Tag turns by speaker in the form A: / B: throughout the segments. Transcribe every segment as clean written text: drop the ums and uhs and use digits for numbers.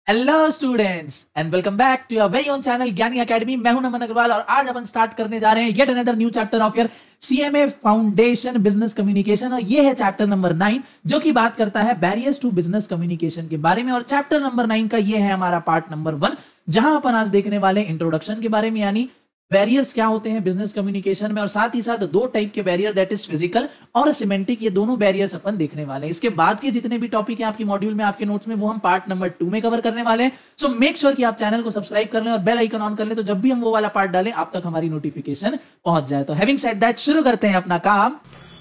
A: Hello students and welcome back to your very own channel Gyani Academy. मैं हूं नमन अग्रवाल और आज अपन स्टार्ट करने जा रहे हैं yet another new chapter of your CMA foundation business communication और ये है चैप्टर नंबर 9 जो कि बात करता है बैरियर्स टू बिजनेस कम्युनिकेशन के बारे में। और चैप्टर नंबर 9 का ये है हमारा पार्ट नंबर 1 जहां अपन आज देखने वाले इंट्रोडक्शन के बारे में, यानी बैरियर्स क्या होते हैं बिजनेस कम्युनिकेशन में, और साथ ही साथ दो टाइप के बैरियर दैट इज फिजिकल और सिमेंटिक, ये दोनों बैरियर्स अपन देखने वाले हैं। इसके बाद के जितने भी टॉपिक हैं आपकी मॉड्यूल में, आपके नोट्स में, वो हम पार्ट नंबर 2 में कवर करने वाले हैं। सो मेक श्योर कि आप चैनल को सब्सक्राइब कर लें और बेल आइकन ऑन कर लें, तो जब भी हम वो वाला पार्ट डालें आप तक हमारी नोटिफिकेशन पहुंच जाए। तो हैविंग सेड दैट शुरू करते हैं अपना काम।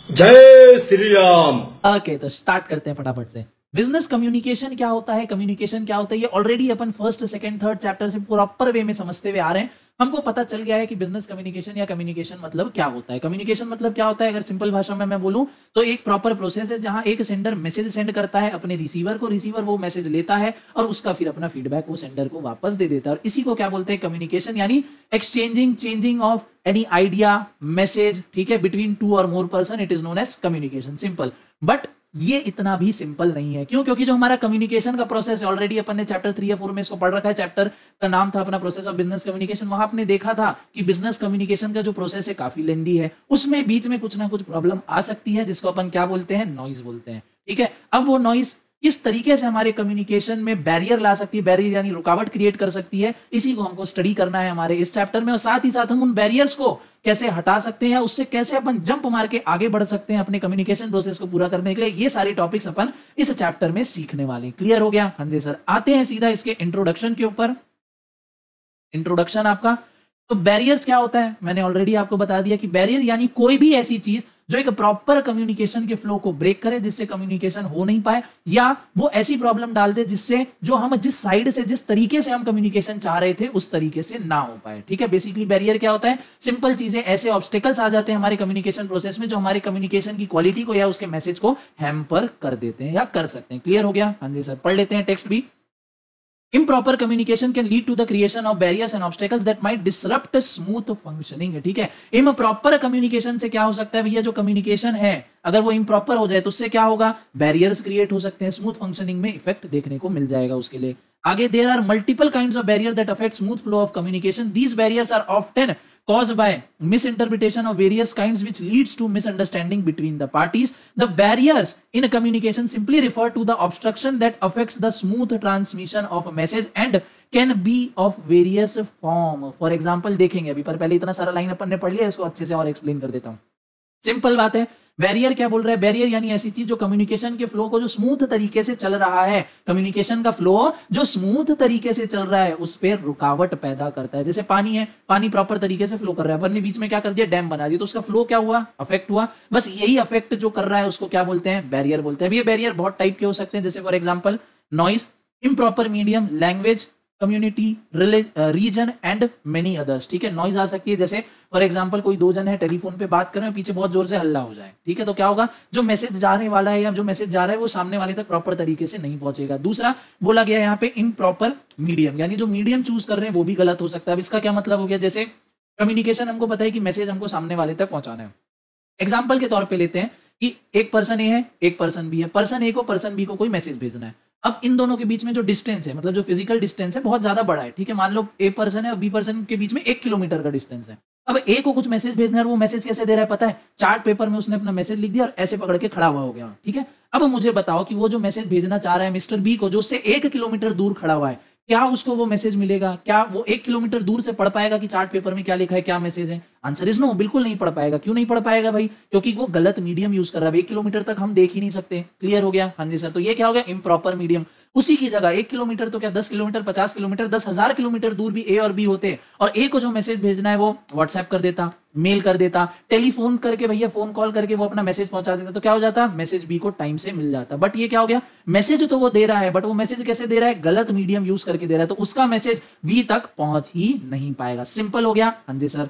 B: जय श्री राम।
A: ओके, तो स्टार्ट करते हैं फटाफट से। बिजनेस कम्युनिकेशन क्या होता है, कम्युनिकेशन क्या होता है, ये ऑलरेडी अपन फर्स्ट सेकंड थर्ड चैप्टर से प्रॉपर वे में समझते हुए आ रहे हैं। हमको पता चल गया है कि बिजनेस कम्युनिकेशन या कम्युनिकेशन मतलब क्या होता है। कम्युनिकेशन मतलब क्या होता है, अगर सिंपल भाषा में मैं बोलूं तो एक प्रॉपर प्रोसेस है जहां एक सेंडर मैसेज सेंड करता है अपने रिसीवर को, रिसीवर वो मैसेज लेता है और उसका फिर अपना फीडबैक वो सेंडर को वापस दे देता है। और इसी को क्या बोलते हैं, कम्युनिकेशन, यानी exchanging changing of any idea message, ठीक है, बिटवीन टू और more person, it is known as communication. Simple, but ये इतना भी सिंपल नहीं है। क्यों? क्योंकि जो हमारा कम्युनिकेशन का प्रोसेस है, ऑलरेडी अपन ने चैप्टर 3 या 4 में इसको पढ़ रखा है। चैप्टर का नाम था अपना प्रोसेस ऑफ बिजनेस कम्युनिकेशन। वहां आपने देखा था कि बिजनेस कम्युनिकेशन का जो प्रोसेस है काफी लेंदी है, उसमें बीच में कुछ ना कुछ प्रॉब्लम आ सकती है जिसको अपन क्या बोलते हैं, नॉइज बोलते हैं। ठीक है, अब वो नॉइज किस तरीके से हमारे कम्युनिकेशन में बैरियर ला सकती है, बैरियर यानी रुकावट क्रिएट कर सकती है, इसी को हमको स्टडी करना है हमारे इस चैप्टर में। और साथ ही साथ हम उन बैरियर्स को कैसे हटा सकते हैं, उससे कैसे अपन जंप मार के आगे बढ़ सकते हैं अपने कम्युनिकेशन प्रोसेस को पूरा करने के लिए, ये सारे टॉपिक्स अपन इस चैप्टर में सीखने वाले। क्लियर हो गया? हाँ जी सर। आते हैं सीधा इसके इंट्रोडक्शन के ऊपर। इंट्रोडक्शन आपका, तो बैरियर्स क्या होता है मैंने ऑलरेडी आपको बता दिया कि बैरियर यानी कोई भी ऐसी चीज जो एक प्रॉपर कम्युनिकेशन के फ्लो को ब्रेक करे, जिससे कम्युनिकेशन हो नहीं पाए, या वो ऐसी प्रॉब्लम डाल दे जिससे जो हम जिस साइड से जिस तरीके से हम कम्युनिकेशन चाह रहे थे उस तरीके से ना हो पाए। ठीक है, बेसिकली बैरियर क्या होता है, सिंपल चीजें, ऐसे ऑब्स्टेकल्स आ जाते हैं हमारे कम्युनिकेशन प्रोसेस में जो हमारे कम्युनिकेशन की क्वालिटी को या उसके मैसेज को हैम्पर कर देते हैं या कर सकते हैं। क्लियर हो गया? हाँ जी सर। पढ़ लेते हैं टेक्स्ट भी। Improper communication can lead to the creation of barriers and obstacles that might disrupt smooth functioning। ठीक है, improper communication से क्या हो सकता है भैया, जो communication है अगर वो improper हो जाए तो उससे क्या होगा, barriers create हो सकते हैं, smooth functioning में effect देखने को मिल जाएगा उसके लिए। आगे, there are multiple kinds of barriers that affect smooth flow of communication. These barriers are often caused by misinterpretation of various kinds which leads to misunderstanding between the parties. The barriers in communication simply refer to the obstruction that affects the smooth transmission of a message and can be of various form. For example देखेंगे अभी, पर पहले इतना सारा line अपन ने पढ़ लिया, इसको अच्छे से और एक्सप्लेन कर देता हूं। सिंपल बात है, बैरियर क्या बोल रहा है, बैरियर यानी ऐसी चीज जो कम्युनिकेशन के फ्लो को जो स्मूथ तरीके से चल रहा है, कम्युनिकेशन का फ्लो जो स्मूथ तरीके से चल रहा है उस पर रुकावट पैदा करता है। जैसे पानी है, पानी प्रॉपर तरीके से फ्लो कर रहा है, अपन ने बीच में क्या कर दिया, डैम बना दिया, तो उसका फ्लो क्या हुआ, अफेक्ट हुआ। बस यही अफेक्ट जो कर रहा है उसको क्या बोलते हैं, बैरियर बोलते हैं। ये बैरियर बहुत टाइप के हो सकते हैं, जैसे for example noise, improper medium, language, community, region and many others. ठीक है, नॉइज आ सकती है, जैसे फॉर एग्जांपल कोई दो जन है टेलीफोन पे बात कर रहे हैं, पीछे बहुत जोर से हल्ला हो जाए, ठीक है, तो क्या होगा, जो मैसेज जाने वाला है या जो मैसेज जा रहा है वो सामने वाले तक प्रॉपर तरीके से नहीं पहुंचेगा। दूसरा बोला गया यहाँ पे इम्प्रॉपर मीडियम, यानी जो मीडियम चूज कर रहे हैं वो भी गलत हो सकता है। अब इसका क्या मतलब हो गया, जैसे कम्युनिकेशन हमको पता है कि मैसेज हमको सामने वाले तक पहुंचाना है। एग्जाम्पल के तौर पर लेते हैं कि एक पर्सन ए है, एक पर्सन बी है, पर्सन ए को पर्सन बी को कोई मैसेज भेजना है। अब इन दोनों के बीच में जो डिस्टेंस है, मतलब जो फिजिकल डिस्टेंस है, बहुत ज्यादा बड़ा है। ठीक है, मान लो ए पर्सन है और बी पर्सन के बीच में 1 किलोमीटर का डिस्टेंस है। अब ए को कुछ मैसेज भेजना है, वो मैसेज कैसे दे रहा है पता है, चार्ट पेपर में उसने अपना मैसेज लिख दिया और ऐसे पकड़ के खड़ा हुआ हो गया। ठीक है, अब मुझे बताओ कि वो जो मैसेज भेजना चाह रहा है मिस्टर बी को, जो उससे 1 किलोमीटर दूर खड़ा हुआ है, क्या उसको वो मैसेज मिलेगा? क्या वो 1 किलोमीटर दूर से पढ़ पाएगा कि चार्ट पेपर में क्या लिखा है, क्या मैसेज है? आंसर इज नो, बिल्कुल नहीं पढ़ पाएगा। क्यों नहीं पढ़ पाएगा भाई? क्योंकि वो गलत मीडियम यूज कर रहा है, 1 किलोमीटर तक हम देख ही नहीं सकते। क्लियर हो गया? हाँ जी सर। तो ये क्या हो गया, इम्प्रॉपर मीडियम। उसी की जगह 1 किलोमीटर तो क्या 10 किलोमीटर, 50 किलोमीटर, 10,000 किलोमीटर दूर भी ए और बी होते और ए को जो मैसेज भेजना है वो व्हाट्सएप कर देता, मेल कर देता, टेलीफोन करके भैया फोन कॉल करके वो अपना मैसेज पहुंचा देता, तो क्या हो जाता, मैसेज बी को टाइम से मिल जाता। बट ये क्या हो गया, मैसेज तो वो दे रहा है बट वो मैसेज कैसे दे रहा है, गलत मीडियम यूज करके दे रहा है, तो उसका मैसेज बी तक पहुंच ही नहीं पाएगा। सिंपल हो गया? हाँ जी सर।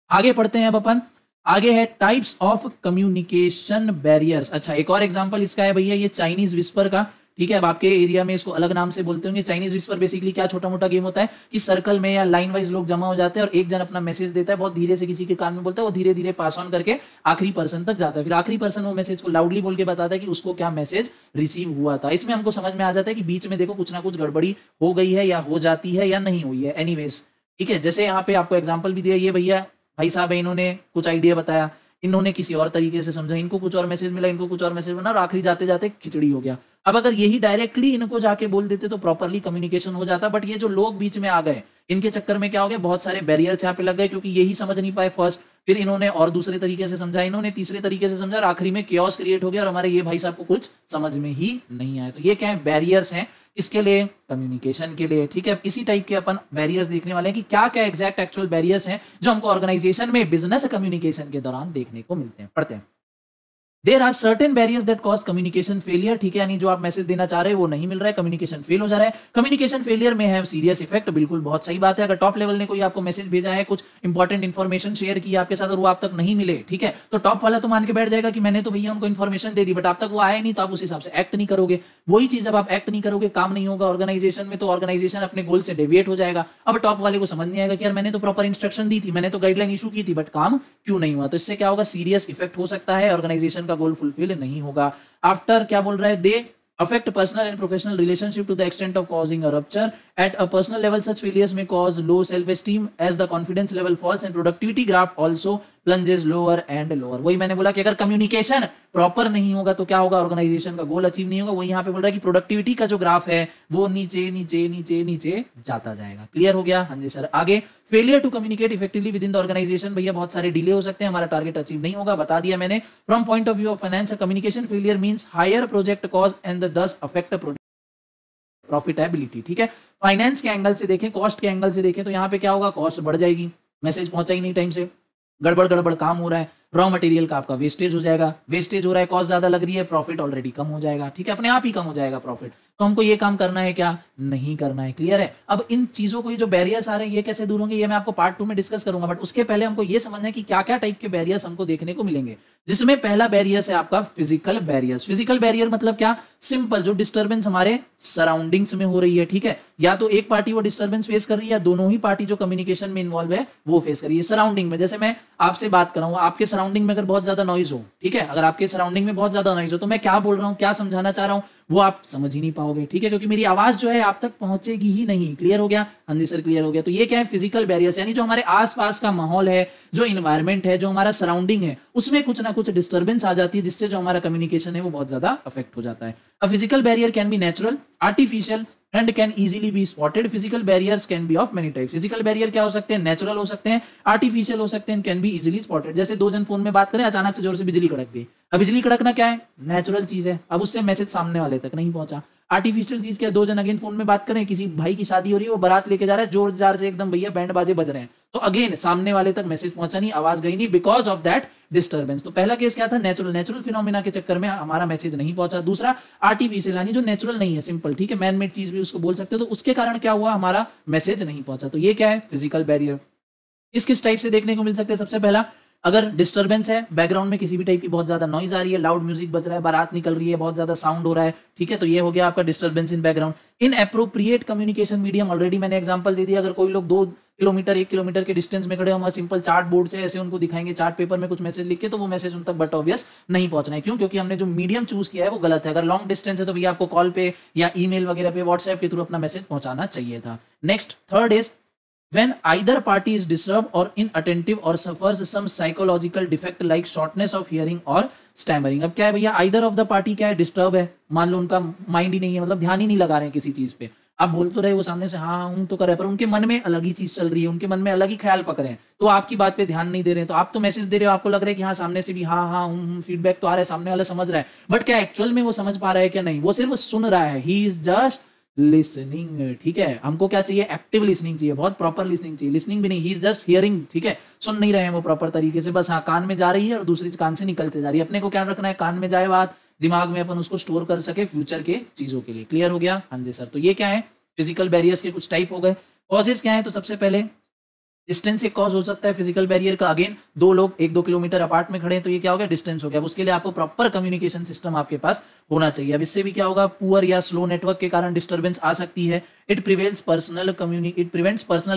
A: आगे पढ़ते हैं अब अपन। आगे है टाइप्स ऑफ कम्युनिकेशन बैरियर्स। अच्छा, एक और एग्जांपल इसका है भैया, ये चाइनीज विस्पर का। ठीक है। अब आपके एरिया में इसको अलग नाम से बोलते होंगे। चाइनीज विस्पर बेसिकली क्या छोटा मोटा गेम होता है कि सर्कल में या लाइन वाइज लोग जमा हो जाते हैं और एक जन अपना मैसेज देता है, बहुत धीरे से किसी के कान में बोलता है, वो धीरे धीरे पास ऑन करके आखिरी पर्सन तक जाता है, फिर आखिरी पर्सन वो मैसेज को लाउडली बोल के बताता है कि उसको क्या मैसेज रिसीव हुआ था। इसमें हमको समझ में आ जाता है कि बीच में देखो कुछ ना कुछ गड़बड़ी हो गई है या हो जाती है या नहीं हुई है। एनीवेज ठीक है, जैसे यहाँ पे आपको एग्जाम्पल भी दिया, ये भैया भाई साहब है, इन्होंने कुछ आइडिया बताया, इन्होंने किसी और तरीके से समझा, इनको कुछ और मैसेज मिला, इनको कुछ और मैसेज बना और आखिरी जाते जाते खिचड़ी हो गया। अब अगर यही डायरेक्टली इनको जाके बोल देते तो प्रॉपरली कम्युनिकेशन हो जाता, बट ये जो लोग बीच में आ गए इनके चक्कर में क्या हो गया, बहुत सारे बैरियर्स यहाँ पे लग गए, क्योंकि यही समझ नहीं पाए फर्स्ट, फिर इन्होंने और दूसरे तरीके से समझा, इन्होंने तीसरे तरीके से समझा और आखिरी में केओस क्रिएट हो गया और हमारे ये भाई साहब को कुछ समझ में ही नहीं आया। तो ये क्या है, बैरियर्स हैं इसके लिए, कम्युनिकेशन के लिए। ठीक है, इसी टाइप के अपन बैरियर्स देखने वाले हैं कि क्या क्या एग्जैक्ट एक्चुअल बैरियर्स हैं जो हमको ऑर्गेनाइजेशन में बिजनेस कम्युनिकेशन के दौरान देखने को मिलते हैं। पढ़ते हैं। There are certain barriers that cause communication failure. ठीक है, यानी जो आप मैसेज देना चाह रहे हैं वो नहीं मिल रहा है, कम्युनिकेशन फेल हो जा रहा है। कम्युनिकेशन फेलियर में है सीरियस इफेक्ट, बिल्कुल बहुत सही बात है। अगर टॉप लेवल ने कोई आपको मैसेज भेजा है, कुछ इंपॉर्टेंट इन्फॉर्मेशन शेयर की आपके साथ और वो आप तक नहीं मिले, ठीक है, तो टॉप वाला तो मान के बैठ जाएगा कि मैंने तो भैया उनको इन्फॉर्मेशन दे दी, बट आप तक वो आया नहीं, तो आप उस हिसाब से एक्ट नहीं करोगे। वही चीज अब आप एक्ट नहीं करोगे, काम नहीं होगा ऑर्गेनाइजेशन में, तो ऑर्गेनाइजेशन अपने गोल से डेविएट हो जाएगा। अब टॉप वाले को समझ नहीं आएगा कि यार मैंने तो प्रॉपर इंस्ट्रक्शन दी थी, मैंने तो गाइडलाइन इशू की थी, बट काम क्यों नहीं हुआ। तो इससे क्या होगा, सीरियस इफेक्ट हो सकता है, ऑर्गेनाइजेशन का गोल फुलफिल नहीं होगा। आफ्टर क्या बोल रहा है, दे affect personal and professional relationship to the extent of causing a rupture. At a personal level, such failures may cause low self-esteem as the confidence level falls and productivity graph also plunges lower and lower. वही मैंने बोला कि अगर communication proper नहीं होगा तो क्या होगा, ऑर्गेनाइजेशन का गोल अचीव नहीं होगा। वही यहाँ पे बोल रहा है कि प्रोडक्टिविटी का जो ग्राफ है वो नीचे नीचे नीचे नीचे जाता जाएगा। क्लियर हो गया? हाँ जी सर। आगे, failure to communicate effectively within the organisation, भैया बहुत सारे डिले हो सकते हैं, हमारा टारगेट अचीव नहीं होगा, बता दिया मैंने। From point of view of finance, communication failure means higher project cost and thus affect profitability. ठीक है, फाइनेंस के एंगल से देखें, कॉस्ट के एंगल से देखें तो यहाँ पे क्या होगा, कॉस्ट बढ़ जाएगी, मैसेज पहुंचा ही नहीं टाइम से, गड़बड़ काम हो रहा है, रॉ मटेरियल का आपका वेस्टेज हो जाएगा, वेस्टेज हो रहा है, कॉस्ट ज्यादा लग रही है, प्रॉफिट ऑलरेडी कम हो जाएगा। ठीक है, अपने आप ही कम हो जाएगा प्रॉफिट। तो हमको ये काम करना है क्या, नहीं करना है। क्लियर है? अब इन चीजों को, ये जो बैरियर्स आ रहे हैं ये कैसे दूर होंगे, ये मैं आपको पार्ट 2 में डिस्कस करूंगा, बट उसके पहले हमको ये समझना है कि क्या क्या टाइप के बैरियर्स हमको देखने को मिलेंगे, जिसमें पहला बैरियर है आपका फिजिकल बैरियर्स। फिजिकल बैरियर मतलब क्या, सिंपल, जो डिस्टर्बेंस हमारे सराउंडिंग्स में हो रही है। ठीक है, या तो एक पार्टी वो डिस्टर्बेंस फेस कर रही है या दोनों ही पार्टी जो कम्युनिकेशन में इन्वॉल्व है वो फेस कर रही है। सराउंडिंग में, जैसे मैं आपसे बात कर रहा हूँ, आपके सराउंडिंग में अगर बहुत ज्यादा नॉइज हो, ठीक है, अगर आपके सराउंडिंग में बहुत ज्यादा नॉइज हो तो मैं क्या बोल रहा हूँ, क्या समझाना चाह रहा हूँ, वो आप समझ ही नहीं पाओगे। ठीक है, क्योंकि मेरी आवाज जो है आप तक पहुंचेगी ही नहीं। क्लियर हो गया? हाँ जी सर, क्लियर हो गया। तो ये क्या है, फिजिकल बैरियर्स, यानी जो हमारे आसपास का माहौल है, जो इन्वायरमेंट है, जो हमारा सराउंडिंग है, उसमें कुछ ना कुछ डिस्टर्बेंस आ जाती है, जिससे जो हमारा कम्युनिकेशन है वो बहुत ज्यादा अफेक्ट हो जाता है। A physical barrier can be natural, artificial and can easily be spotted. Physical barriers can be of many types. Physical barrier क्या हो सकते हैं, नेचुरल हो सकते हैं, आर्टिफिशियल हो सकते हैं, can be easily spotted. जैसे दो जन फोन में बात करें, अचानक से जोर से बिजली कड़क गई। अब बिजली कड़कना क्या है, नेचुरल चीज है, अब उससे मैसेज सामने वाले तक नहीं पहुंचा। आर्टिफिशियल चीज क्या है, दो जन अगेन फोन में बात करें, किसी भाई की शादी हो रही है, वो बारात लेके जा रहा है, जोर जार से एकदम भैया बैंड बाजे बज रहे हैं, तो अगेन सामने वाले तक मैसेज पहुंचा नहीं, आवाज गई नहीं, बिकॉज ऑफ दैट डिस्टर्बेंस। तो पहला केस क्या था, नेचुरल फिनोमिना के चक्कर में हमारा मैसेज नहीं पहुंचा। दूसरा आर्टिफिशियल, यानी जो नेचुरल नहीं है, सिंपल, ठीक है, मैन मेड चीज भी उसको बोल सकते हो, तो उसके कारण क्या हुआ, हमारा मैसेज नहीं पहुंचा। तो ये क्या है, फिजिकल बैरियर। इस किस टाइप से देखने को मिल सकते हैं, सबसे पहला, अगर डिस्टर्बेंस है, बैकग्राउंड में किसी भी टाइप की बहुत ज्यादा नॉइज आ रही है, लाउड म्यूजिक बज रहा है, बारात निकल रही है, बहुत ज्यादा साउंड हो रहा है, ठीक है, तो ये हो गया आपका disturbance in background. In appropriate communication medium, already मैंने एग्जांपल दे दिया, अगर कोई लोग 2 किलोमीटर 1 किलोमीटर के डिस्टेंस में खड़े, हम सिंपल चार्ट बोर्ड से ऐसे उनको दिखाएंगे, चार्ट पेपर में कुछ मैसेज लिख के, तो वो मैसेज उन तक बट ऑब्वियस नहीं पहुंचना है। क्यों? क्योंकि हमने जो मीडियम चूज किया है वो गलत है। अगर लॉन्ग डिस्टेंस है तो भैया आपको कॉल पे या ईमेल वगैरह पे, व्हाट्सएप के थ्रू अपना मैसेज पहुंचाना चाहिए था। Next, third is when either party is disturbed or inattentive or suffers some psychological defect like shortness of hearing or stammering। अब क्या है भैया, either of the party क्या है, डिस्टर्ब है, मान लो उनका माइंड ही नहीं है, मतलब ध्यान ही नहीं लगा रहे हैं किसी चीज पे, आप बोल तो रहे वो सामने से हाँ तो कर रहे हैं, पर उनके मन में अलग ही चीज चल रही है, उनके मन में अलग ही ख्याल पक रहे हैं, तो आपकी बात पे ध्यान नहीं दे रहे हैं। तो आप तो मैसेज दे रहे हो, आपको लग रहा है कि हाँ सामने से भी हाँ फीडबैक तो आ रहा है, सामने वाला समझ रहा है, बट क्या एक्चुअल में वो समझ पा रहा है क्या, नहीं, वो सिर्फ सुन रहा है, ही इज जस्ट लिसनिंग। ठीक है, हमको क्या चाहिए, एक्टिव लिसनिंग चाहिए, बहुत प्रॉपर लिसनिंग चाहिए, लिसनिंग भी नहीं, ही इज जस्ट हियरिंग। ठीक है, सुन नहीं रहे हैं वो प्रॉपर तरीके से, बस हाँ कान में जा रही है और दूसरी कान से निकलते जा रही है। अपने को क्या रखना है, कान में जाए बात, दिमाग में अपन उसको स्टोर कर सके फ्यूचर के चीजों के लिए। क्लियर हो गया? हाँ जी सर। तो ये क्या है, फिजिकल बैरियर्स के कुछ टाइप हो गए। कॉजेज क्या है, तो सबसे पहले डिस्टेंस एक कॉज हो सकता है फिजिकल बैरियर का। अगेन दो लोग 1-2 किलोमीटर अपार्ट में खड़े हैं तो ये क्या हो गया, डिस्टेंस हो गया। अब उसके लिए आपको प्रॉपर कम्युनिकेशन सिस्टम आपके पास होना चाहिए। अब इससे भी क्या होगा, पुअर या स्लो नेटवर्क के कारण डिस्टर्बेंस आ सकती है। It prevents personal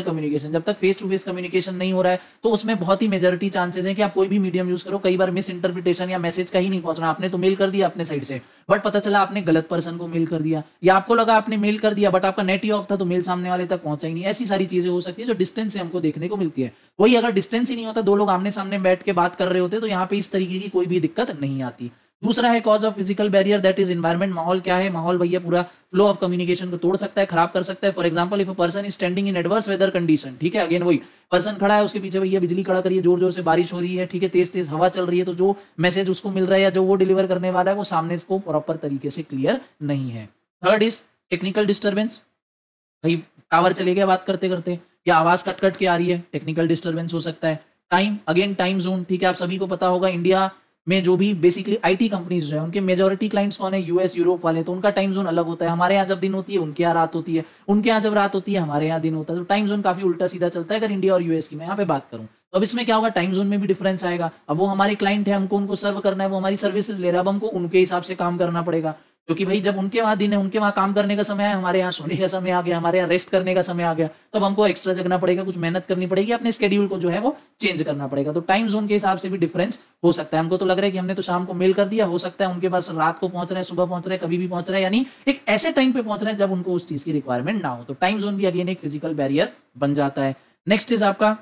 A: communication. जब तक फेस टू फेस कम्युनिकेशन नहीं हो रहा है तो उसमें बहुत ही मेजॉरिटी चांसेस है कि आप कोई भी मीडियम यूज करो, कई बार मिस इंटरप्रिटेशन या मैसेज का ही नहीं पहुंच रहा। आपने तो मेल कर दिया अपने साइड से, बट पता चला आपने गलत पर्सन को मेल कर दिया, या आपको लगा आपने मेल कर दिया बट आपका नेट ही ऑफ था तो मेल सामने वाले तक पहुंचा ही नहीं। ऐसी सारी चीजें हो सकती है जो डिस्टेंस से हमको देखने को मिलती है। वही अगर डिस्टेंस ही नहीं होता, दो लोग आमने सामने बैठ के बात कर रहे होते तो यहाँ पे इस तरीके की कोई भी दिक्कत नहीं आती। दूसरा है cause of physical barrier, that is environment. माहौल क्या है, माहौल भैया पूरा फ्लो ऑफ कम्युनिकेशन को तोड़ सकता है, खराब कर सकता है। For example if a person is standing in adverse weather condition, ठीक है, अगेन वही पर्सन खड़ा है, उसके पीछे भैया बिजली कड़ा करिए, जोर जोर से बारिश हो रही है, ठीक है, तेज तेज हवा चल रही है, तो जो मैसेज उसको मिल रहा है या जो वो डिलीवर करने वाला है वो सामने इसको प्रॉपर तरीके से क्लियर नहीं है। थर्ड इज टेक्निकल डिस्टर्बेंस, भाई टावर चले गया बात करते करते, या आवाज कट कट के आ रही है, टेक्निकल डिस्टर्बेंस हो सकता है। टाइम, अगेन टाइम जोन, ठीक है, आप सभी को पता होगा इंडिया में जो भी बेसिकली आईटी कंपनीज जो है उनके मेजॉरिटी क्लाइंट्स कौन है, यूएस यूरोप वाले, तो उनका टाइम जोन अलग होता है। हमारे यहाँ जब दिन होती है उनके यहाँ रात होती है, उनके यहाँ जब रात होती है हमारे यहाँ दिन होता है, तो टाइम जोन काफी उल्टा सीधा चलता है। अगर इंडिया और यूएस की मैं यहाँ पे बात करूँ तो अब इसमें क्या होगा, टाइम जोन में भी डिफरेंस आएगा। अब वो हमारे क्लाइंट है, हमको उनको सर्व करना है, वो हमारी सर्विसेज ले रहा है, अब हमको उनके हिसाब से काम करना पड़ेगा। क्योंकि भाई जब उनके वहां दिन है, उनके वहां काम करने का समय है, हमारे यहाँ सोने का समय आ गया, हमारे यहाँ रेस्ट करने का समय आ गया, तब हमको एक्स्ट्रा जगना पड़ेगा, कुछ मेहनत करनी पड़ेगी, अपने स्केड्यूल को जो है वो चेंज करना पड़ेगा। तो टाइम जोन के हिसाब से भी डिफरेंस हो सकता है। हमको तो लग रहा है कि हमने तो शाम को मेल कर दिया, हो सकता है उनके पास रात को पहुंच रहे हैं, सुबह पहुंच रहे हैं, कभी भी पहुंच रहे हैं, यानी एक ऐसे टाइम पे पहुंच रहे हैं जब उनको उस चीज की रिक्वायरमेंट ना हो। तो टाइम जोन भी अगेन एक फिजिकल बैरियर बन जाता है। नेक्स्ट इज आपका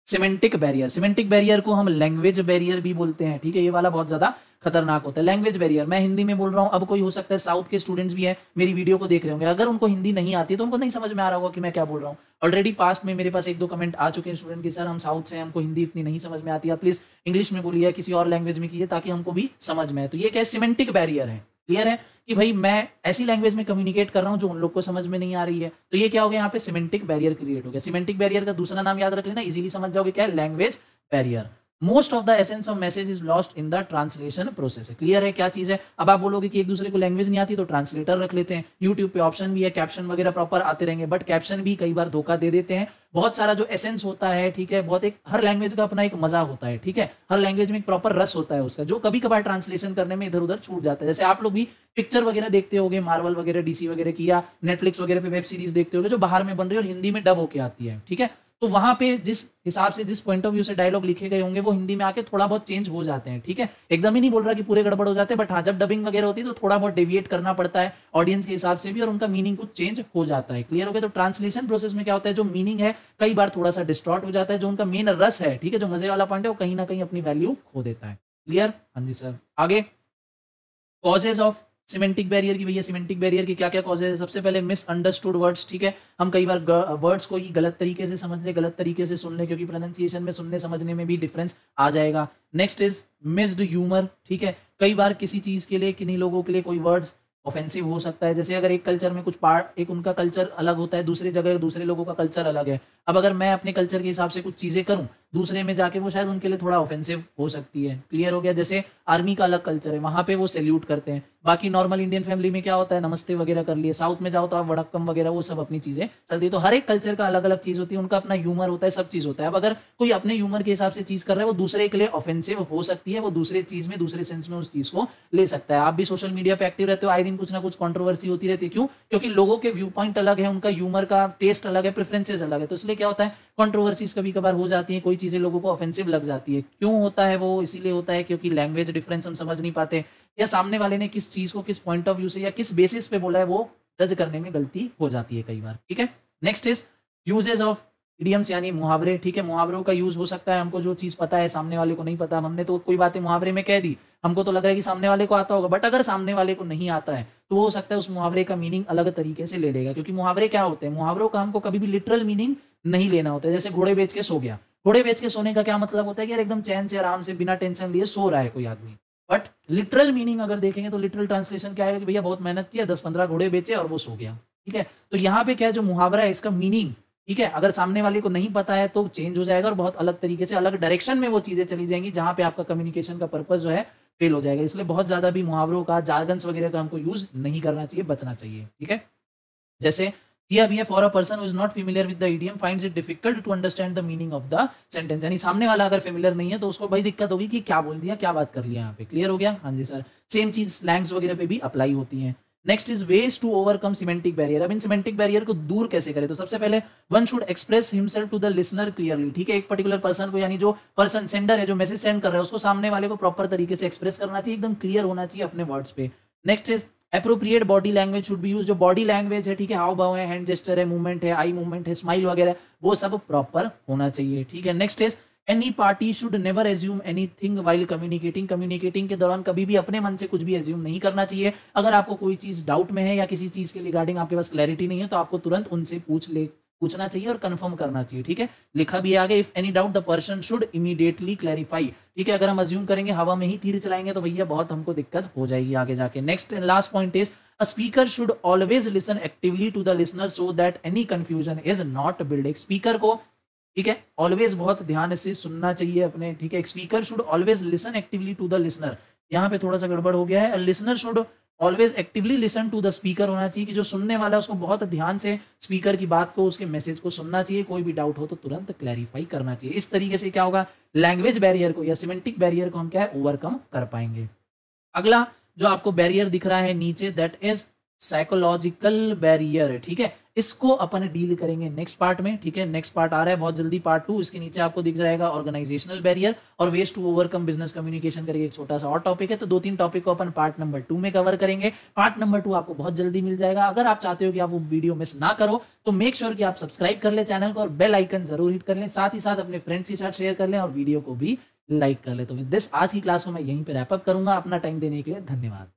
A: सिमेंटिक बैरियर। सिमेंटिक बैरियर को हम लैंग्वेज बैरियर भी बोलते हैं, ठीक है, ये वाला बहुत ज्यादा खतरनाक होता है। लैंग्वेज बैरियर, मैं हिंदी में बोल रहा हूँ, अब कोई हो सकता है साउथ के स्टूडेंट्स भी है मेरी वीडियो को देख रहे होंगे, अगर उनको हिंदी नहीं आती तो उनको नहीं समझ में आ रहा होगा कि मैं क्या बोल रहा हूँ। ऑलरेडी पास्ट में मेरे पास 1-2 कमेंट आ चुके हैं स्टूडेंट के, सर हम साउथ से हैं, हमको हिंदी इतनी नहीं समझ में आती है, प्लीज इंग्लिश में बोलिए, किसी और लैंग्वेज में कीजिए ताकि हमको भी समझ में आए। तो ये क्या है, सिमेंटिक बैरियर है। क्लियर है कि भाई मैं ऐसी लैंग्वेज में कम्युनिकेट कर रहा हूं जो उन लोग को समझ में नहीं आ रही है, तो ये क्या हो गया, यहाँ पे सिमेंटिक बैरियर क्रिएट हो गया। सिमेंटिक बैरियर का दूसरा नाम याद रख लेना, इजीली समझ जाओगे, क्या है, language barrier. Most of the essence of message is lost in the translation process. Clear है क्या चीज है। अब आप बोलोगे कि एक दूसरे को लैंग्वेज नहीं आती तो ट्रांसलेटर रख लेते हैं, यूट्यूब पे ऑप्शन भी है, कैप्शन वगैरह प्रॉपर आते रहेंगे, बट कैप्शन भी कई बार धोखा दे देते हैं। बहुत सारा जो एसेंस होता है, ठीक है, बहुत एक हर लैंग्वेज का अपना एक मजा होता है, ठीक है, हर लैंग्वेज में एक प्रॉपर रस होता है उसका, जो कभी कभार ट्रांसलेशन करने में इधर उधर छूट जाता है। जैसे आप लोग भी पिक्चर वगैरह देखते होगे, मार्वल वगैरह, डीसी वगैरह की, या नेटफ्लिक्स वगैरह पे वेब सीरीज देखते होगे जो बाहर में बन रही है और हिंदी में डब होके आती है, ठीक है, तो वहां पे जिस हिसाब से, जिस पॉइंट ऑफ व्यू से डायलॉग लिखे गए होंगे वो हिंदी में आके थोड़ा बहुत चेंज हो जाते हैं, ठीक है, एकदम ही नहीं बोल रहा कि पूरे गड़बड़ हो जाते हैं, बट हाँ जब डबिंग वगैरह होती है तो थोड़ा बहुत डेविएट करना पड़ता है ऑडियंस के हिसाब से भी, और उनका मीनिंग कुछ चेंज हो जाता है। क्लियर हो गया। तो ट्रांसलेशन प्रोसेस में क्या होता है, जो मीनिंग है कई बार थोड़ा सा डिस्टॉर्ट हो जाता है, जो उनका मेन रस है, ठीक है, जो मजे वाला पॉइंट है वो कहीं ना कहीं अपनी वैल्यू खो देता है। क्लियर, हाँ जी सर। आगे कॉजेज ऑफ सिमेंटिक बैरियर की, भैया सिमेंटिक बैरियर की क्या क्या कॉजेज है। सबसे पहले मिसअंडरस्टूड वर्ड्स, ठीक है, हम कई बार वर्ड्स को ही गलत तरीके से समझ ले, गलत तरीके से सुन ले, क्योंकि प्रोनाउंसिएशन में सुनने समझने में भी डिफरेंस आ जाएगा। नेक्स्ट इज मिस्ड ह्यूमर, ठीक है, कई बार किसी चीज के लिए, किन्हीं लोगों के लिए कोई वर्ड्स ऑफेंसिव हो सकता है। जैसे अगर एक कल्चर में कुछ पार्ट, एक उनका कल्चर अलग होता है, दूसरी जगह दूसरे लोगों का कल्चर अलग है, अब अगर मैं अपने कल्चर के हिसाब से कुछ चीजें करूं दूसरे में जाके, वो शायद उनके लिए थोड़ा ऑफेंसिव हो सकती है। क्लियर हो गया। जैसे आर्मी का अलग कल्चर है, वहां पे वो सैल्यूट करते हैं, बाकी नॉर्मल इंडियन फैमिली में क्या होता है, नमस्ते वगैरह कर लिए, साउथ में जाओ तो आप वड़क्कम वगैरह वो सब अपनी चीजें चलती है। तो हर एक कल्चर का अलग अलग चीज होती है, उनका अपना ह्यूमर होता है, सब चीज होता है। अब अगर कोई अपने ह्यूमर के हिसाब से चीज कर रहा है वो दूसरे के लिए ऑफेंसिव हो सकती है, वो दूसरे चीज में, दूसरे सेंस में उस चीज को ले सकता है। आप भी सोशल मीडिया पे एक्टिव रहते हो, आए दिन कुछ ना कुछ कंट्रोवर्सी होती रहती है, क्यों, क्योंकि लोगों के व्यू पॉइंट अलग है, उनका ह्यूमर का टेस्ट अलग है, प्रेफरेंसेस अलग है, तो इसलिए क्या होता है, कंट्रोवर्सीज कभी कभार हो जाती है, कोई चीजें लोगों को ऑफेंसिव लग जाती है। क्यों होता है वो, इसीलिए होता है क्योंकि लैंग्वेज डिफरेंस हम समझ नहीं पाते, या सामने वाले ने किस चीज को किस पॉइंट ऑफ व्यू से या किस बेसिस पे बोला है वो जज करने में गलती हो जाती है कई बार, ठीक है। Next is uses of idioms, यानी मुहावरे, ठीक है, मुहावरों का यूज हो सकता है, हमको जो चीज पता है सामने वाले को नहीं पता, हमने तो कोई बातें मुहावरे में कह दी, हमको तो लग रहा है कि सामने वाले को आता होगा, बट अगर सामने वाले को नहीं आता है तो वो हो सकता है उस मुहावरे का मीनिंग अलग तरीके से ले लेगा। क्योंकि मुहावरे क्या होते हैं, मुहावरों का हमको कभी भी लिटरल मीनिंग नहीं लेना होता है। जैसे घोड़े बेच के सो गया, घोड़े बेच के सोने का क्या मतलब होता है कि यार एकदम चैन से आराम से बिना टेंशन लिए सो रहा है कोई आदमी, बट लिटरल मीनिंग अगर देखेंगे तो लिटरल ट्रांसलेशन क्या है कि भैया बहुत मेहनत किया, 10-15 घोड़े बेचे और वो सो गया, ठीक है। तो यहाँ पे क्या है, जो मुहावरा है इसका मीनिंग, ठीक है, अगर सामने वाले को नहीं पता है तो चेंज हो जाएगा और बहुत अलग तरीके से, अलग डायरेक्शन में वो चीजें चली जाएंगी, जहां पे आपका कम्युनिकेशन का पर्पस जो है फेल हो जाएगा। इसलिए बहुत ज्यादा भी मुहावरों का, जार्गन्स वगैरह का हमको यूज नहीं करना चाहिए, बचना चाहिए, ठीक है। जैसे दिया भी है for a person who is not familiar with the idiom finds it difficult to understand the meaning of the sentence, यानी सामने वाला अगर फेमिलियर नहीं है तो उसको बड़ी दिक्कत होगी कि क्या बोल दिया, क्या बात कर लिया यहाँ पे। क्लियर हो गया? हाँ जी सर। सेम चीज स्लैंग्स वगैरह पे भी अप्लाई होती है। Next is ways to overcome semantic barrier. अब इन सिमेंटिक बैरियर को दूर कैसे करें? तो सबसे पहले one should express himself to the listener clearly. ठीक है, एक पर्टिकुलर पर्सन को, यानी जो पर्सन सेंडर है, जो मैसेज सेंड कर रहा है, उसको सामने वाले को प्रॉपर तरीके से एक्सप्रेस करना चाहिए, एकदम क्लियर होना चाहिए अपने वर्ड्स पे। Next is appropriate body language should be use. जो बॉडी लैंग्वेज है, ठीक है, हाव भाव है, हैंड जेस्टर है, मूवमेंट है, आई मूवमेंट है, स्माइल वगैरह, वो सब प्रॉपर होना चाहिए। ठीक है। Next is any party should never assume anything while communicating. Communicating के दौरान कभी भी अपने मन से कुछ भी एज्यूम नहीं करना चाहिए। अगर आपको कोई चीज डाउट में है या किसी चीज के रिगार्डिंग आपके पास क्लैरिटी नहीं है तो आपको तुरंत उनसे पूछना चाहिए और कंफर्म करना चाहिए। ठीक है, लिखा भी है आगे, if any doubt the person should immediately clarify. ठीक है, अगर हम अज्यूम करेंगे, हवा में ही तीर चलाएंगे तो भैया बहुत हमको दिक्कत हो जाएगी आगे जाके। Next and last point is a speaker should always listen actively to the listener so that any confusion is not build. एक स्पीकर को, ठीक है, ऑलवेज बहुत ध्यान से सुनना चाहिए अपने। ठीक है, speaker should always listen actively to the listener. यहाँ पे थोड़ा सा गड़बड़ हो गया है, listener should always actively listen to the speaker होना चाहिए कि जो सुनने वाला है उसको बहुत ध्यान से स्पीकर की बात को, उसके मैसेज को सुनना चाहिए। कोई भी डाउट हो तो तुरंत क्लैरिफाई करना चाहिए। इस तरीके से क्या होगा, लैंग्वेज बैरियर को या सिमेंटिक बैरियर को हम क्या है, ओवरकम कर पाएंगे। अगला जो आपको बैरियर दिख रहा है नीचे, दैट इज साइकोलॉजिकल बैरियर। ठीक है, इसको अपन डील करेंगे नेक्स्ट पार्ट में। ठीक है, नेक्स्ट पार्ट आ रहा है बहुत जल्दी, पार्ट 2। इसके नीचे आपको दिख जाएगा ऑर्गेनाइजेशनल बैरियर और ways to overcome business communication करके एक छोटा सा और टॉपिक है। तो 2-3 टॉपिक को अपन पार्ट नंबर 2 में कवर करेंगे। पार्ट नंबर 2 आपको बहुत जल्दी मिल जाएगा। अगर आप चाहते हो कि आप वो वीडियो मिस ना करो तो मेक श्योर कि आप सब्सक्राइब कर ले चैनल को और बेल आइकन जरूर हिट कर लें, साथ ही साथ अपने फ्रेंड्स के साथ शेयर कर लें और वीडियो को भी लाइक कर ले। तो विद दिस आज की क्लास को मैं यहीं पे रैप अप करूंगा। अपना टाइम देने के लिए धन्यवाद।